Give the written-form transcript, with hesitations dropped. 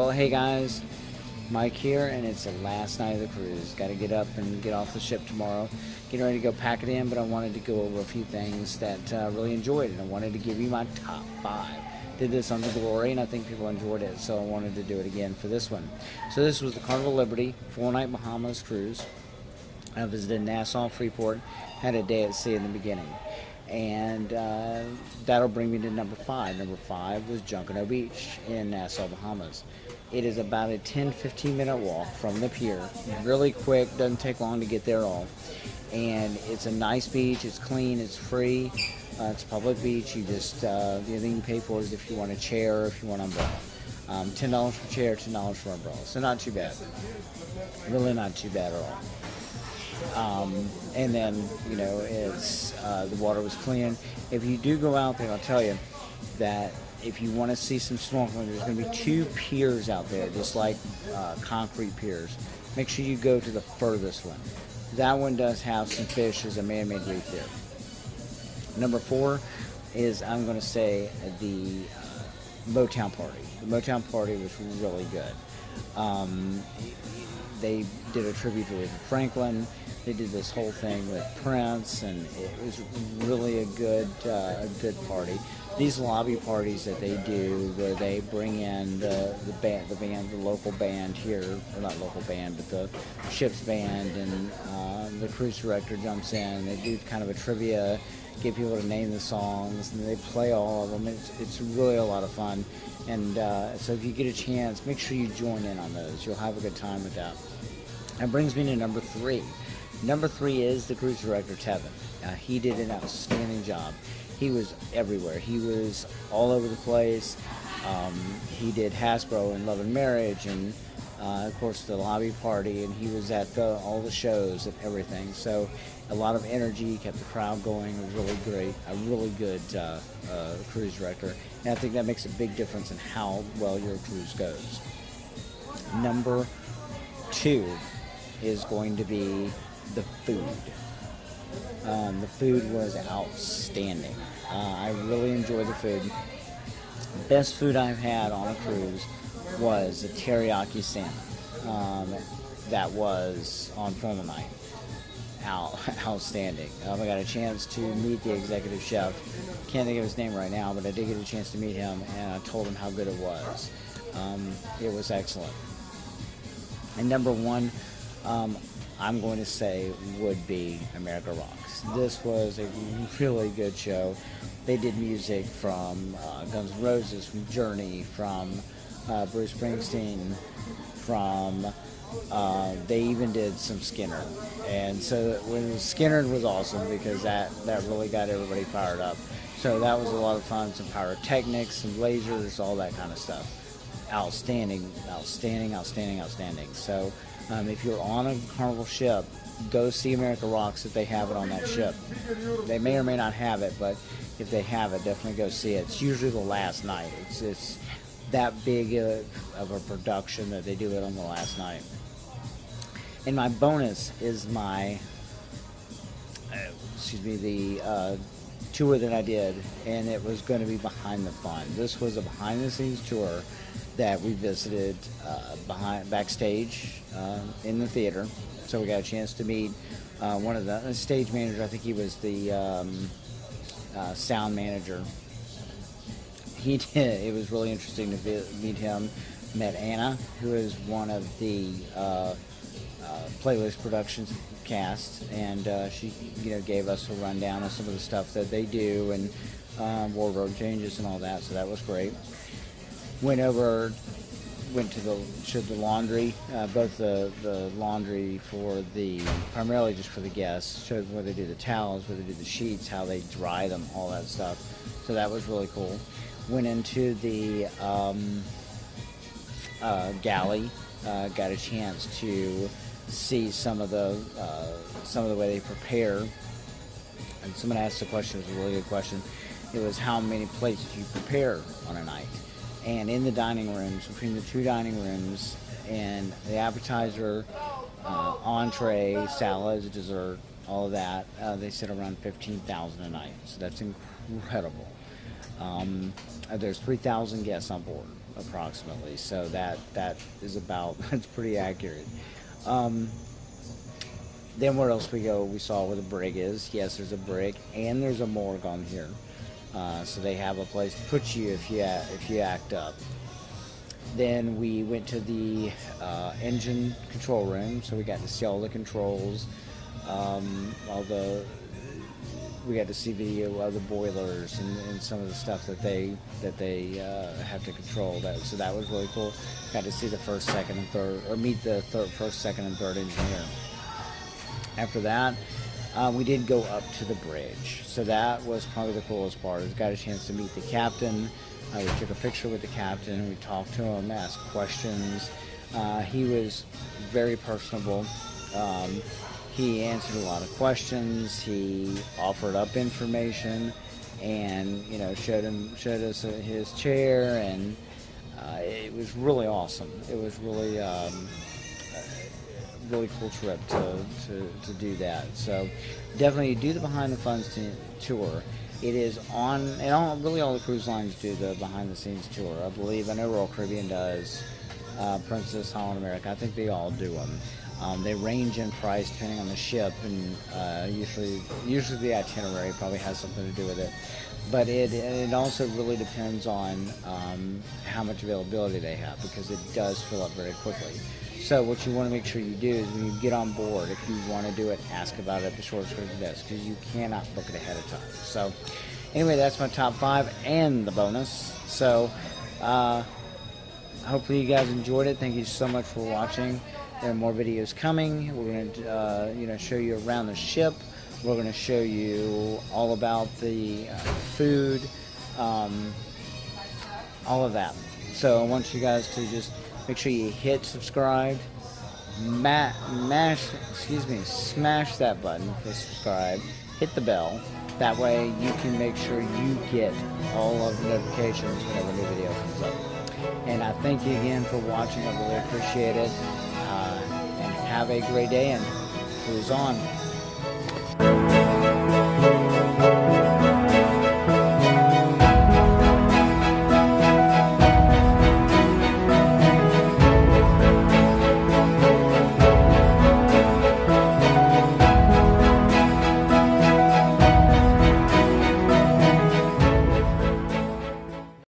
Well, hey guys, Mike here, and it's the last night of the cruise. Got to get up and get off the ship tomorrow. Getting ready to go pack it in, but I wanted to go over a few things that I really enjoyed, and I wanted to give you my top 5. Did this on the Glory, and I think people enjoyed it, so I wanted to do it again for this one. So this was the Carnival Liberty 4-night Bahamas cruise. I visited Nassau, Freeport, had a day at sea in the beginning. And that'll bring me to number 5. Number 5 was Junkanoo Beach in Nassau, Bahamas. It is about a 10-15 minute walk from the pier. Really quick, doesn't take long to get there at all. And it's a nice beach, it's clean, it's free. It's a public beach. You just, the only thing you pay for is if you want a chair or if you want an umbrella. $10 for chair, $10 for umbrella. So not too bad. Really not too bad at all. And then, it's the water was clean. If you do go out there, I'll tell you that if you want to see some snorkeling, there's going to be 2 piers out there, just like concrete piers. Make sure you go to the furthest one. That one does have some fish as a man-made reef there. Number 4 is, I'm going to say, the Motown Party. The Motown Party was really good. They did a tribute to Aretha Franklin. They did this whole thing with Prince, and it was really a good party. These lobby parties that they do, where they bring in the local band here, or not local band, but the ship's band, and the cruise director jumps in. They do kind of a trivia, get people to name the songs, and they play all of them. It's really a lot of fun, and so if you get a chance, make sure you join in on those. You'll have a good time with that. That brings me to number 3. Number 3 is the cruise director, Tevin. He did an outstanding job. He was everywhere. He was all over the place. He did Hasbro and Love and Marriage, and of course the lobby party, and he was at all the shows and everything. So a lot of energy, kept the crowd going. It was really great. A really good cruise director, and I think that makes a big difference in how well your cruise goes. Number 2 is going to be the food. The food was outstanding. I really enjoyed the food. The best food I've had on a cruise was the teriyaki salmon that was on formal night. Outstanding. I got a chance to meet the executive chef. Can't think of his name right now, but I did get a chance to meet him, and I told him how good it was. It was excellent. And number 1, I'm going to say would be America Rocks. This was a really good show. They did music from Guns N' Roses, from Journey, from Bruce Springsteen, from they even did some Skinner. And so when Skinner was awesome, because that really got everybody fired up. So that was a lot of fun. Some pyrotechnics, some lasers, all that kind of stuff. Outstanding. So if you're on a Carnival ship, go see America Rocks if they have it on that ship. They may or may not have it, but if they have it, definitely go see it. It's usually the last night. It's that big of a production that they do it on the last night. And my bonus is my, the tour that I did, and it was going to be Behind the Fun. This was a behind-the-scenes tour that we visited backstage in the theater. So we got a chance to meet one of the stage managers. I think he was the sound manager. It was really interesting to meet him. Met Anna, who is one of the Playlist Productions cast, and she gave us a rundown of some of the stuff that they do, and wardrobe changes and all that. So that was great. Went to the laundry, both the laundry for primarily just for the guests, showed them where they do the towels, where they do the sheets, how they dry them, all that stuff. So that was really cool. Went into the galley, got a chance to see some of the way they prepare. And someone asked a question, it was a really good question. It was how many plates do you prepare on a night? And in the dining rooms, between the 2 dining rooms, and the appetizer, entree, salads, dessert, all of that, they sit around 15,000 a night. So that's incredible. There's 3,000 guests on board. approximately. So that is about, that's pretty accurate. Then where else we go? We saw where the brig is. Yes, there's a brig and there's a morgue on here. So they have a place to put you if you act up. Then we went to the engine control room, so we got to see all the controls, we got to see video of the boilers and some of the stuff that they have to control. So that was really cool. Got to see the first, second, and third, or meet the first, second, and third engineer. After that, we did go up to the bridge, so that was probably the coolest part. We got a chance to meet the captain. We took a picture with the captain. We talked to him, asked questions. He was very personable. He answered a lot of questions. He offered up information, and showed us his chair, and it was really awesome. It was really really cool trip to do that. So definitely do the Behind the Funds tour. It is on, and all the cruise lines do the behind the scenes tour. I believe, I know Royal Caribbean does, Princess, Holland America, I think they all do them. They range in price depending on the ship, and usually the itinerary probably has something to do with it. But it also really depends on how much availability they have, because it does fill up very quickly. So what you want to make sure you do is when you get on board, if you want to do it, ask about it at the short excursion desk, because you cannot book it ahead of time. So anyway, that's my top 5 and the bonus. So hopefully you guys enjoyed it. Thank you so much for watching. There are more videos coming. We're going to show you around the ship. We're going to show you all about the food, all of that. So I want you guys to just make sure you hit subscribe, smash that button for subscribe, hit the bell. That way you can make sure you get all of the notifications whenever a new video comes up. And I thank you again for watching. I really appreciate it. And have a great day, and cruise on.